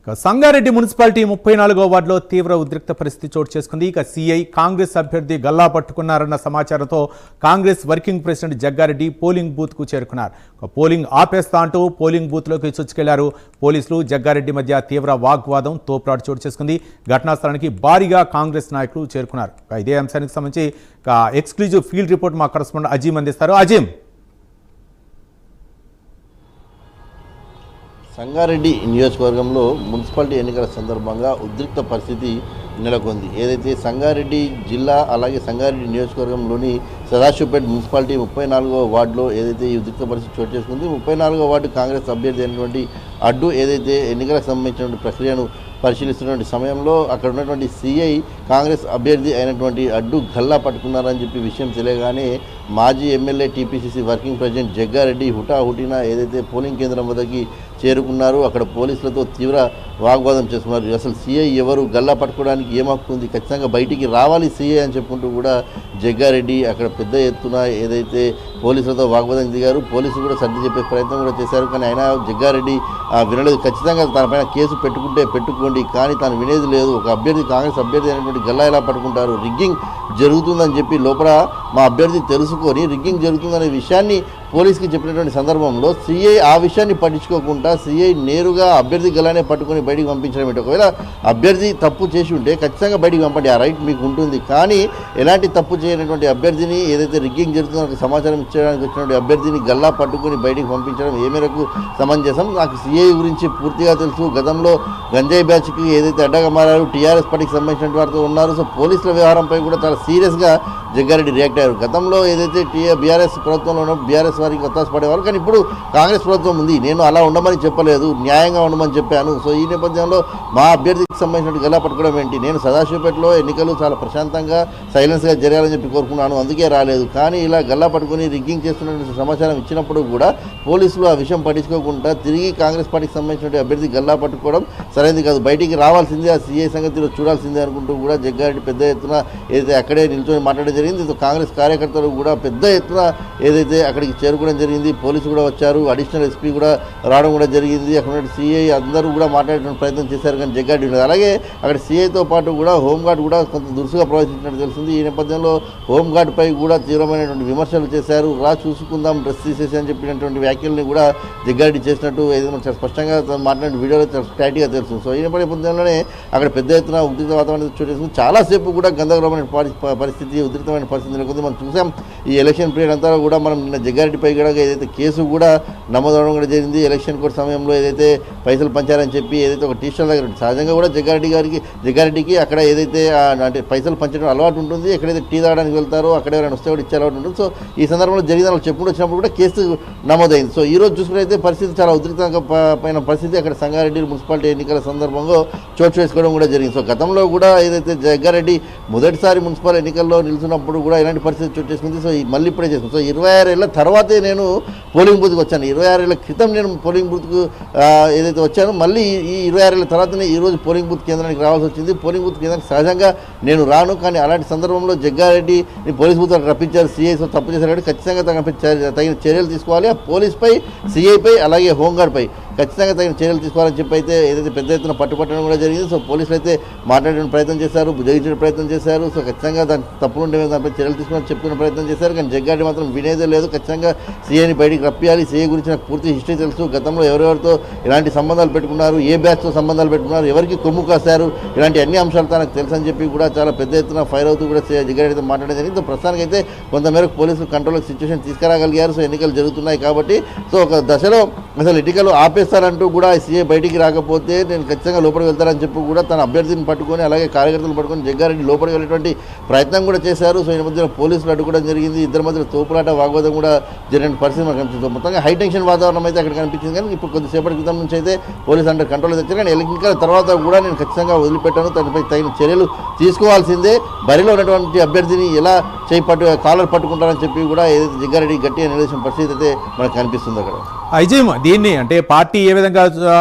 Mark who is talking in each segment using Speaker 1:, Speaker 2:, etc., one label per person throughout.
Speaker 1: Sangareddy municipality 34వ వార్డులో తీవ్ర ఉద్రిక్త పరిస్థితి చోటు చేసుకుంది. ఇక సీఐ కాంగ్రెస్ అభ్యర్థి గల్లా పట్టుకున్నారన్న సమాచారంతో Congress working president Jaggareddy polling బూత్కు చేరుకున్నారు. పోలింగ్ ఆపేస్తా అంటూ పోలింగ్ బూత్లోకి చొచ్చుకెళ్లారు. పోలీసులు జగ్గారెడ్డి మధ్య తీవ్ర వాగ్వాదం తోపులాట చోటు చేసుకుంది. ఘటనా స్థలానికి భారీగా కాంగ్రెస్ నాయకులు చేరుకున్నారు. ఇదే అంశానికి సంబంధించి ఎక్స్క్లూజివ్ ఫీల్డ్ రిపోర్ట్ మా కరెస్పాండెంట్ అజీం అందిస్తారు. అజీం,
Speaker 2: సంగారెడ్డి నియోజకవర్గంలో మున్సిపాలిటీ ఎన్నికల సందర్భంగా ఉద్రిక్త పరిస్థితి నెలకొంది. ఏదైతే సంగారెడ్డి జిల్లా అలాగే సంగారెడ్డి నియోజకవర్గంలోని సదాశివపేట మున్సిపాలిటీ 34వ వార్డులో ఏదైతే ఈ ఉద్రిక్త పరిస్థితి చోటు చేసుకుంది. 34వ వార్డు కాంగ్రెస్ అభ్యర్థి అయినటువంటి అడ్డు ఏదైతే ఎన్నికలకు సంబంధించినటువంటి ప్రక్రియను పరిశీలిస్తున్నటువంటి సమయంలో అక్కడ ఉన్నటువంటి సీఐ కాంగ్రెస్ అభ్యర్థి అయినటువంటి అడ్డు గల్లా పట్టుకున్నారని చెప్పి విషయం తెలియగానే మాజీ MLA TPCC working president Jaggareddy హుటాహుటిన ఏదైతే పోలింగ్ కేంద్రం వద్దకి చేరుకున్నారు. అక్కడ పోలీసులతో తీవ్ర వాగ్వాదం చేస్తున్నారు. అసలు సీఐ ఎవరు, గల్లా పట్టుకోవడానికి ఏం హక్కు ఉంది, ఖచ్చితంగా బయటికి రావాలి సీఐ అని చెప్పుకుంటూ కూడా జగ్గారెడ్డి అక్కడ పెద్ద ఎత్తున ఏదైతే పోలీసులతో వాగ్వాదం దిగారు. పోలీసులు కూడా సర్ది చెప్పే ప్రయత్నం కూడా చేశారు. కానీ అయినా జగ్గారెడ్డి వినలేదు. ఖచ్చితంగా తన పైన కేసు పెట్టుకుంటే పెట్టుకోండి, కానీ తాను వినేది లేదు. ఒక అభ్యర్థి, కాంగ్రెస్ అభ్యర్థి అయినటువంటి గల్లా ఎలా పట్టుకుంటారు, రిగ్గింగ్ జరుగుతుందని చెప్పి లోపల మా అభ్యర్థి తెలుసుకొని రిగ్గింగ్ జరుగుతుందనే విషయాన్ని పోలీసుకి చెప్పినటువంటి సందర్భంలో సీఐ ఆ విషయాన్ని పట్టించుకోకుండా సీఐ నేరుగా అభ్యర్థి గలానే పట్టుకొని బయటికి పంపించడం ఏంటి. ఒకవేళ అభ్యర్థి తప్పు చేసి ఉంటే ఖచ్చితంగా బయటికి పంపండి, ఆ రైట్ మీకు ఉంటుంది. కానీ ఎలాంటి తప్పు చేయనటువంటి అభ్యర్థిని, ఏదైతే రిగ్గింగ్ జరుగుతుందో సమాచారం ఇచ్చడానికి వచ్చినటువంటి అభ్యర్థిని గల్లా పట్టుకొని బయటికి పంపించడం ఏ మేరకు సమంజసం? నాకు సీఐ గురించి పూర్తిగా తెలుసు. గతంలో గంజాయి బ్యాచ్కి ఏదైతే అడ్డగా మారారు, టీఆర్ఎస్ పార్టీకి సంబంధించిన వారితో ఉన్నారు. సో పోలీసుల వ్యవహారంపై కూడా చాలా సీరియస్గా జగ్గారెడ్డి రియాక్ట్ అయ్యారు. గతంలో ఏదైతే బీఆర్ఎస్ ప్రభుత్వంలో ఉన్నప్పుడు బీఆర్ఎస్ వారికి ఒత్తాస పడేవారు, కానీ ఇప్పుడు కాంగ్రెస్ ప్రభుత్వం ఉంది, నేను అలా ఉండమని చెప్పలేదు, న్యాయంగా ఉండమని చెప్పాను. సో ఈ నేపథ్యంలో మా అభ్యర్థికి సంబంధించిన గల్లా పట్టుకోవడం ఏంటి? నేను సదాశివపేటలో ఎన్నికలు చాలా ప్రశాంతంగా సైలెన్స్గా జరగాలని చెప్పి కోరుకున్నాను, అందుకే రాలేదు. కానీ ఇలా గల్లా పట్టుకుని రిగ్గింగ్ చేస్తున్న సమాచారం ఇచ్చినప్పుడు కూడా పోలీసులు ఆ విషయం పట్టించుకోకుండా తిరిగి కాంగ్రెస్ పార్టీకి సంబంధించిన అభ్యర్థి గల్లా పట్టుకోవడం సరైనది కాదు, బయటికి రావాల్సిందే, ఆ సీఐ సంగతిలో చూడాల్సిందే అనుకుంటూ కూడా జగ్గారెడ్డి పెద్ద ఎత్తున ఏదైతే అక్కడే నిల్చొని మాట్లాడడం జరిగింది. కాంగ్రెస్ కార్యకర్తలు కూడా పెద్ద ఎత్తున ఏదైతే అక్కడికి చేరుకోవడం జరిగింది. పోలీసు కూడా వచ్చారు, అడిషనల్ ఎస్పీ కూడా రావడం కూడా జరిగింది. అక్కడ సీఐ అందరూ కూడా మాట్లాడే ప్రయత్నం చేశారు, కానీ జగ్గారెడ్డి ఉండదు. అలాగే అక్కడ సీఐతో పాటు కూడా హోంగార్డ్ కూడా కొంత దురుసుగా ప్రవర్తించినట్టు తెలిసింది. ఈ నేపథ్యంలో హోంగార్డ్పై కూడా తీవ్రమైనటువంటి విమర్శలు చేశారు. చూసుకుందాం, డ్రెస్ తీసేసి అని చెప్పినటువంటి వ్యాఖ్యల్ని కూడా జగ్గారెడ్డి చేసినట్టు ఏదైనా చాలా స్పష్టంగా మాట్లాడిన వీడియోలో చాలా క్లారిటీగా తెలుస్తుంది. సో ఈ నేపథ్యంలోనే అక్కడ పెద్ద ఎత్తున ఉద్రిక్త వాతావరణం చోటు చేసుకుంది. చాలాసేపు కూడా గందరగోళమైన పరిస్థితి, ఉద్రిక్తమైన పరిస్థితి నెలకొంది. మనం చూసాం ఈ ఎలక్షన్ పీరియడ్ అంతా కూడా. మనం నిన్న జగ్గారెడ్డిపై కూడా ఏదైతే కేసు కూడా నమోదవడం కూడా జరిగింది. ఎలక్షన్ కోడ్ సమయంలో ఏదైతే పైసలు పంచారని చెప్పి ఏదైతే ఒక టీషర్ట్ దగ్గర సహజంగా కూడా జగ్గారెడ్డికి అక్కడ ఏదైతే అంటే పైసలు పంచడం అలవాటు ఉంటుంది. ఎక్కడైతే టీ తాగడానికి వెళ్తారో అక్కడ ఎవరైనా వస్తే కూడా ఇచ్చే అలవాటు ఉంటుంది. సో ఈ సందర్భంలో జరిగిన వాళ్ళు చెప్పుకుంటూ వచ్చినప్పుడు కూడా కేసు నమోదైంది. సో ఈ రోజు చూసుకున్నైతే పరిస్థితి చాలా ఉద్రిక్తమైన పరిస్థితి అక్కడ సంగారెడ్డి మున్సిపాలిటీ ఎన్నికల సందర్భంగా చోటు చేసుకోవడం కూడా జరిగింది. సో గతంలో కూడా ఏదైతే జగ్గారెడ్డి మొదటిసారి మున్సిపల్ ఎన్నికల్లో నిలుచున్నప్పుడు కూడా ఇలాంటి పరిస్థితి చోటు చేసుకుంది. సో మళ్ళీ ఇప్పుడే చేసుకుంది. సో 26 ఏళ్ళ తర్వాతే నేను పోలింగ్ బూత్కి వచ్చాను. 26 ఏళ్ళ క్రితం నేను పోలింగ్ బూత్కు ఏదైతే వచ్చానో మళ్ళీ ఈ 26 ఏళ్ళ తర్వాతనే ఈరోజు పోలింగ్ బూత్ కేంద్రానికి రావాల్సి వచ్చింది. పోలింగ్ బూత్ కేంద్రానికి సహజంగా నేను రాను, కానీ అలాంటి సందర్భంలో జగ్గారెడ్డి పోలీస్ బూత్ రప్పించారు, సీఐతో తప్పు చేశారు కాబట్టి ఖచ్చితంగా తగిన చర్యలు తీసుకోవాలి. ఆ పోలీస్పై, సీఐపై, అలాగే హోంగార్డ్పై ఖచ్చితంగా తగిన చర్యలు తీసుకోవాలని చెప్పి అయితే ఏదైతే పెద్ద ఎత్తున పట్టుపట్టడం కూడా జరిగింది. సో పోలీసులు అయితే మాట్లాడే ప్రయత్నం చేశారు, జయించే ప్రయత్నం చేశారు. సో ఖచ్చితంగా దాని తప్పులుంటే దానిపై చర్యలు తీసుకుని చెప్పుకునే ప్రయత్నం చేశారు, కానీ జగ్గారెడ్డి మాత్రం వినేదే లేదు. ఖచ్చితంగా సీఐని బయటికి రప్పియాలి. సీఐ గురించి నాకు పూర్తి హిస్టరీ తెలుసు, గతంలో ఎవరెవరితో ఇలాంటి సంబంధాలు పెట్టుకున్నారు, ఏ బ్యాచ్తో సంబంధాలు పెట్టుకున్నారు, ఎవరికి కొమ్ము కాశారు, ఇలాంటి అన్ని అంశాలు తనకు తెలుసు అని చెప్పి కూడా చాలా పెద్ద ఎత్తున ఫైర్ అవుతూ కూడా జగ్గారెడ్డితో మాట్లాడడం జరిగింది. సో ప్రస్తుతానికి అయితే కొంతమేరకు పోలీసులు కంట్రోల్ సిచ్యువేషన్ తీసుకురాగలిగారు. సో ఎన్నికలు జరుగుతున్నాయి కాబట్టి సో ఒక దశలో అసలు ఎన్నికలు ఆపేస్తారంటూ కూడా సీఐ బయటికి రాకపోతే నేను ఖచ్చితంగా లోపలికి వెళ్తారని చెప్పి కూడా తన అభ్యర్థిని పట్టుకొని అలాగే కార్యకర్తలు పట్టుకొని జగ్గారెడ్డి లోపలికి వెళ్ళేటువంటి ప్రయత్నం కూడా చేశారు. సో ఈ మధ్యన పోలీసులు అడ్డుకోవడం జరిగింది. ఇద్దరి మధ్య తోపులాట, వాగ్వాదం కూడా జరిగిన పరిస్థితి మనకు కనిపిస్తుంది. మొత్తంగా హై టెన్షన్ వాతావరణం అయితే అక్కడ కనిపించింది. కానీ ఇప్పుడు కొద్దిసేపటి క్రితం నుంచి అయితే పోలీసు అండర్ కంట్రోల్ తెచ్చారు. కానీ ఎన్నికల తర్వాత కూడా నేను ఖచ్చితంగా వదిలిపెట్టాను, తనపై తగిన చర్యలు తీసుకోవాల్సిందే. బరిలో ఉన్నటువంటి అభ్యర్థిని ఎలా కాలర్ పట్టుకుంటారని చెప్పి కూడా ఏదైతే జగ్గారెడ్డి గట్టిగా నిలదీసిన పరిస్థితి అయితే మనకు కనిపిస్తుంది అక్కడ.
Speaker 1: అజయ్, దీన్ని అంటే పార్టీ ఏ విధంగా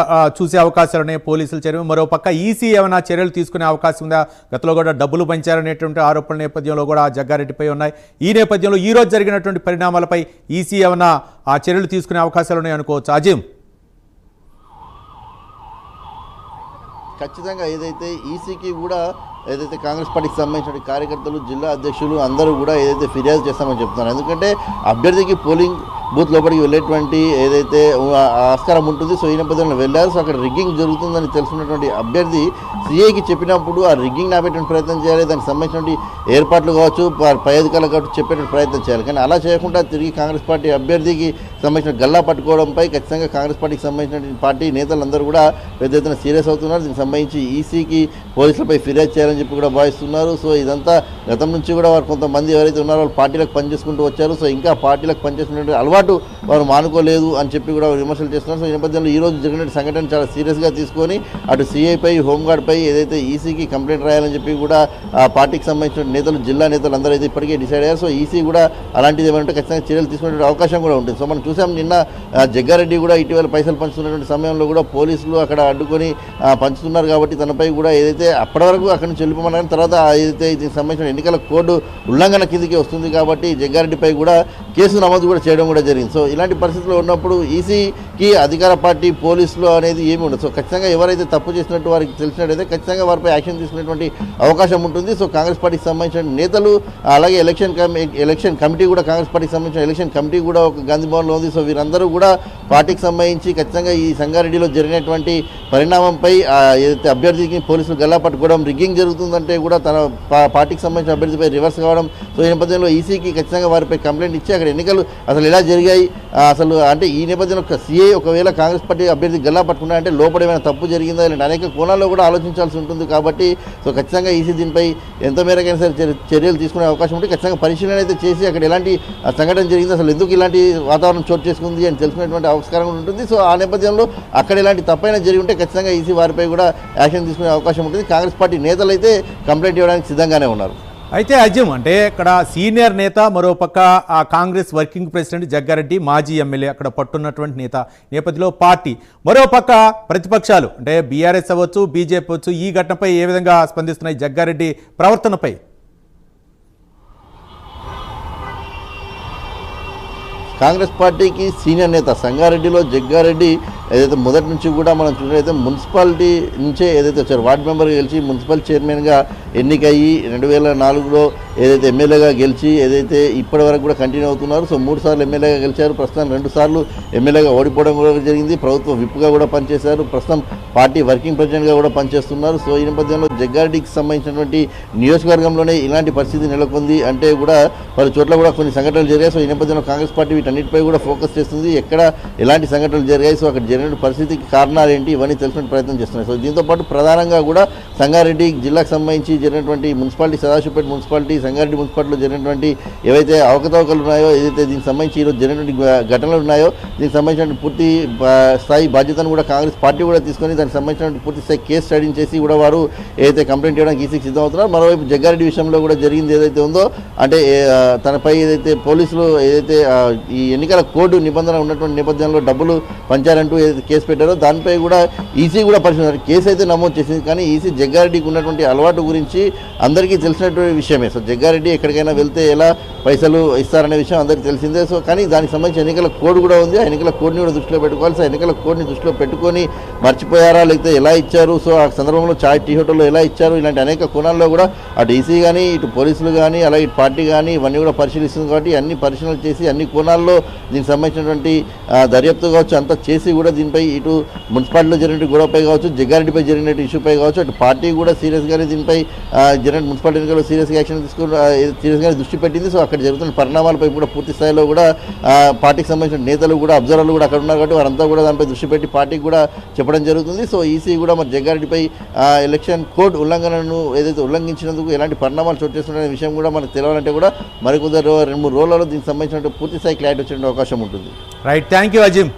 Speaker 1: చూసే అవకాశాలు ఉన్నాయి? పోలీసుల చర్య, మరో పక్క ఈసీ ఏమైనా చర్యలు తీసుకునే అవకాశం ఉందా? గతంలో కూడా డబ్బులు పంచారనేటువంటి ఆరోపణల నేపథ్యంలో కూడా జగ్గారెడ్డిపై ఉన్నాయి. ఈ నేపథ్యంలో ఈ రోజు జరిగినటువంటి పరిణామాలపై ఈసీ ఏమైనా చర్యలు తీసుకునే అవకాశాలు ఉన్నాయి అనుకోవచ్చు? అజయ్,
Speaker 2: ఖచ్చితంగా ఏదైతే ఈసీకి కూడా ఏదైతే కాంగ్రెస్ పార్టీకి సంబంధించిన కార్యకర్తలు జిల్లా అధ్యక్షులు అందరూ కూడా ఏదైతే ఫిర్యాదు చేస్తామని చెప్తున్నారు. ఎందుకంటే అభ్యర్థికి పోలింగ్ బూత్ లోపలికి వెళ్ళేటువంటి ఏదైతే ఆస్కారం ఉంటుంది. సో ఈ నేపథ్యంలో వెళ్ళారు. సో అక్కడ రిగ్గింగ్ జరుగుతుందని తెలుసుకున్నటువంటి అభ్యర్థి సిఐకి చెప్పినప్పుడు ఆ రిగ్గింగ్ ఆపేటువంటి ప్రయత్నం చేయాలి, దానికి సంబంధించినటువంటి ఏర్పాట్లు కావచ్చు, పై అధికారులు కావచ్చు చెప్పేటువంటి ప్రయత్నం చేయాలి. కానీ అలా చేయకుండా తిరిగి కాంగ్రెస్ పార్టీ అభ్యర్థికి సంబంధించిన గల్లా పట్టుకోవడంపై ఖచ్చితంగా కాంగ్రెస్ పార్టీకి సంబంధించిన పార్టీ నేతలందరూ కూడా పెద్ద ఎత్తున సీరియస్ అవుతున్నారు. దీనికి సంబంధించి ఈసీకి పోలీసులపై ఫిర్యాదు చేయాలని చెప్పి కూడా భావిస్తున్నారు. సో ఇదంతా గతం నుంచి కూడా వారు కొంతమంది ఎవరైతే ఉన్నారో వాళ్ళు పార్టీలకు పనిచేసుకుంటూ వచ్చారు. సో ఇంకా పార్టీలకు పనిచేసుకునే అలవాటు వారు మానుకోలేదు అని చెప్పి కూడా విమర్శలు చేస్తున్నారు. సో ఈ నేపథ్యంలో ఈ రోజు జరిగిన సంఘటన చాలా సీరియస్గా తీసుకొని అటు సిఐపై హోంగార్డ్పై ఏదైతే ఈసీకి కంప్లైంట్ రాయాలని చెప్పి కూడా ఆ పార్టీకి సంబంధించిన నేతలు జిల్లా నేతలు అందరూ అయితే ఇప్పటికే డిసైడ్ అయ్యారు. సో ఈసీ కూడా అలాంటిది ఏమంటే ఖచ్చితంగా చర్యలు తీసుకునే అవకాశం కూడా ఉంటుంది. సో మనం చూసాం నిన్న జగ్గారెడ్డి కూడా ఇటీవల పైసలు పంచుతున్నటువంటి సమయంలో కూడా పోలీసులు అక్కడ అడ్డుకొని పంచుతున్నారు. కాబట్టి తనపై కూడా ఏదైతే అప్పటి వరకు అక్కడి నుంచి వెళ్ళిపోమన్నారు, తర్వాత ఏదైతే దీనికి సంబంధించిన ఎన్నికల కోడ్ ఉల్లంఘన కిందకి వస్తుంది కాబట్టి జగ్గారెడ్డిపై కూడా కేసు నమోదు కూడా చేయడం కూడా జరిగింది. సో ఇలాంటి పరిస్థితుల్లో ఉన్నప్పుడు ఈసీకి అధికార పార్టీ పోలీసులు అనేది ఏమి ఉండదు. సో ఖచ్చితంగా ఎవరైతే తప్పు చేసినట్టు వారికి తెలిసినట్టయితే ఖచ్చితంగా వారిపై యాక్షన్ తీసుకునేటువంటి అవకాశం ఉంటుంది. సో కాంగ్రెస్ పార్టీకి సంబంధించిన నేతలు అలాగే ఎలక్షన్ కమిటీ కూడా కాంగ్రెస్ పార్టీకి సంబంధించిన ఎలక్షన్ కమిటీ కూడా ఒక గాంధీ భవన్లో ఉంది. సో వీరందరూ కూడా పార్టీకి సంబంధించి ఖచ్చితంగా ఈ సంగారెడ్డిలో జరిగినటువంటి పరిణామంపై ఏదైతే అభ్యర్థికి పోలీసులు గల్లా పట్టుకోవడం, రిగ్గింగ్ జరుగుతుందంటే కూడా తన పార్టీకి సంబంధించిన అభ్యర్థిపై రివర్స్ కావడం, సో ఈ నేపథ్యంలో ఈసీకి ఖచ్చితంగా వారిపై కంప్లైంట్ ఇచ్చి అక్కడ ఎన్నికలు అసలు ఎలా జరిగాయి అసలు అంటే ఈ నేపథ్యంలో సిఐ ఒకవేళ కాంగ్రెస్ పార్టీ అభ్యర్థి గల్లా పట్టుకున్నారంటే లోపల ఏమైనా తప్పు జరిగిందా ఇలాంటి అనేక కోణాల్లో కూడా ఆలోచించాల్సి ఉంటుంది. కాబట్టి సో ఖచ్చితంగా ఈసీ దీనిపై ఎంత మేరకైనా సరే చర్యలు తీసుకునే అవకాశం ఉంటే ఖచ్చితంగా పరిశీలన అయితే చేసి అక్కడ ఎలాంటి సంఘటన జరిగింది, అసలు ఎందుకు ఇలాంటి వాతావరణం చోటు చేసుకుంది అని తెలుసుకునేటువంటి అవకాశం ఉంటుంది. సో ఆ నేపథ్యంలో అక్కడ ఎలాంటి తప్పైనా జరిగి ఉంటే ఖచ్చితంగా ఈసీ వారిపై కూడా యాక్షన్ తీసుకునే అవకాశం ఉంటుంది. కాంగ్రెస్ పార్టీ నేతలు అయితే కంప్లైంట్ ఇవ్వడానికి సిద్ధంగానే ఉన్నారు.
Speaker 1: అయితే అజం అంటే ఇక్కడ సీనియర్ నేత, మరోపక్క ఆ కాంగ్రెస్ వర్కింగ్ ప్రెసిడెంట్ జగ్గారెడ్డి మాజీ ఎమ్మెల్యే అక్కడ పట్టున్నటువంటి నేత నేపథ్యంలో పార్టీ, మరోపక్క ప్రతిపక్షాలు అంటే బీఆర్ఎస్ అవ్వచ్చు, బీజేపీ అవ్వచ్చు, ఈ ఘటనపై ఏ విధంగా స్పందిస్తున్నాయి జగ్గారెడ్డి ప్రవర్తనపై?
Speaker 2: కాంగ్రెస్ పార్టీకి సీనియర్ నేత సంగారెడ్డిలో జగ్గారెడ్డి ఏదైతే మొదటి నుంచి కూడా మనం చూసినట్లయితే మున్సిపాలిటీ నుంచే ఏదైతే వచ్చారు వార్డు మెంబర్గా గెలిచి మున్సిపల్ చైర్మన్గా ఎన్నికయ్యి 2004లో ఏదైతే ఎమ్మెల్యేగా గెలిచి ఏదైతే ఇప్పటి వరకు కూడా కంటిన్యూ అవుతున్నారు. సో 3 సార్లు ఎమ్మెల్యేగా గెలిచారు. ప్రస్తుతం 2 సార్లు ఎమ్మెల్యేగా ఓడిపోవడం కూడా జరిగింది. ప్రభుత్వ విప్గా కూడా పనిచేశారు. ప్రస్తుతం పార్టీ వర్కింగ్ ప్రెసిడెంట్గా కూడా పనిచేస్తున్నారు. సో ఈ నేపథ్యంలో జగ్గారెడ్డికి సంబంధించినటువంటి నియోజకవర్గంలోనే ఇలాంటి పరిస్థితి నెలకొంది అంటే కూడా పలు చోట్ల కూడా కొన్ని సంఘటనలు జరిగాయి. సో ఈ నేపథ్యంలో కాంగ్రెస్ పార్టీ వీటన్నిటిపై కూడా ఫోకస్ చేస్తుంది. ఎక్కడ ఎలాంటి సంఘటనలు జరిగాయి, సో అక్కడ జరిగిన పరిస్థితికి కారణాలు ఏంటి, ఇవన్నీ తెలుసుకునే ప్రయత్నం చేస్తున్నాయి. సో దీంతో పాటు ప్రధానంగా కూడా సంగారెడ్డి జిల్లాకు సంబంధించి జరిగినటువంటి మున్సిపాలిటీ, సదాశివపేట మున్సిపాలిటీ, సంగారెడ్డి మున్సిపాలిటీలో జరిగినటువంటి ఏవైతే అవకతవకలు ఉన్నాయో, ఏదైతే దీనికి సంబంధించి ఈరోజు జరిగినటువంటి ఘటనలు ఉన్నాయో, దీనికి సంబంధించిన పూర్తి స్థాయి బాధ్యతను కూడా కాంగ్రెస్ పార్టీ కూడా తీసుకొని దానికి సంబంధించిన పూర్తి స్థాయి కేసు స్టడీ చేసి కూడా వారు ఏదైతే కంప్లైంట్ చేయడానికి ఈసీకి సిద్ధమవుతున్నారు. మరోవైపు జగ్గారెడ్డి విషయంలో కూడా జరిగింది ఏదైతే ఉందో అంటే తనపై ఏదైతే పోలీసులు ఏదైతే ఈ ఎన్నికల కోడ్ నిబంధన ఉన్నటువంటి నేపథ్యంలో డబ్బులు పంచారంటూ ఏదైతే కేసు పెట్టారో దానిపై కూడా ఈసీ కూడా పరిశీలన కేసు అయితే నమోదు చేసింది. కానీ ఈసీ జగ్గారెడ్డికి ఉన్నటువంటి అలవాటు గురించి అందరికీ తెలిసినటువంటి విషయమే. సో జగ్గారెడ్డి ఎక్కడికైనా వెళ్తే ఎలా పైసలు ఇస్తారనే విషయం అందరికీ తెలిసిందే. సో కానీ దానికి సంబంధించి ఎన్నికల కోడ్ కూడా ఉంది. ఆ ఎన్నికల కోడ్ని కూడా దృష్టిలో పెట్టుకోవాలి. సో ఎన్నికల కోడ్ని దృష్టిలో పెట్టుకొని మర్చిపోయారా, లేకపోతే ఎలా ఇచ్చారు, సో ఆ సందర్భంలో టీ హోటల్లో ఎలా ఇచ్చారు, ఇలాంటి అనేక కోణాల్లో కూడా అటు ఈసీ కానీ ఇటు పోలీసులు కానీ అలాగే ఇటు పార్టీ కానీ ఇవన్నీ కూడా పరిశీలిస్తుంది. కాబట్టి అన్ని పరిశీలన చేసి అన్ని కోణాల్లో దీనికి సంబంధించినటువంటి దర్యాప్తు కావచ్చు అంతా చేసి కూడా దీనిపై ఇటు మున్సిపాలిటీలో జరిగిన గొడవపై కావచ్చు, జగ్గారెడ్డిపై జరిగిన ఇష్యూపై కావచ్చు, అటు పార్టీ కూడా సీరియస్గానే దీనిపై జరిగిన మున్సిపాలిటీ ఎన్నికల్లో సీరియస్గా యాక్షన్ తీసుకుని సీరియస్గానే దృష్టి పెట్టింది. సో అక్కడ జరుగుతున్న పరిణామాలపై కూడా పూర్తి స్థాయిలో కూడా పార్టీకి సంబంధించిన నేతలు కూడా అబ్జర్వర్లు కూడా అక్కడ ఉన్నారు కాబట్టి వారంతా కూడా దానిపై దృష్టి పెట్టి పార్టీకి కూడా చెప్పడం జరుగుతుంది. సో ఈసీ కూడా మరి జగ్గారెడ్డిపై ఎలక్షన్ కోడ్ ఉల్లంఘనను ఏదైతే ఉల్లంఘించినందుకు ఎలాంటి పరిణామాలు చోటు చేస్తున్న విషయం కూడా మనకు తెలియాలంటే కూడా మరికొందరు 2-3 రోజులలో దీనికి సంబంధించిన పూర్తి స్థాయి క్లారిటీ వచ్చే అవకాశం ఉంటుంది.
Speaker 1: Right, thank you Azim.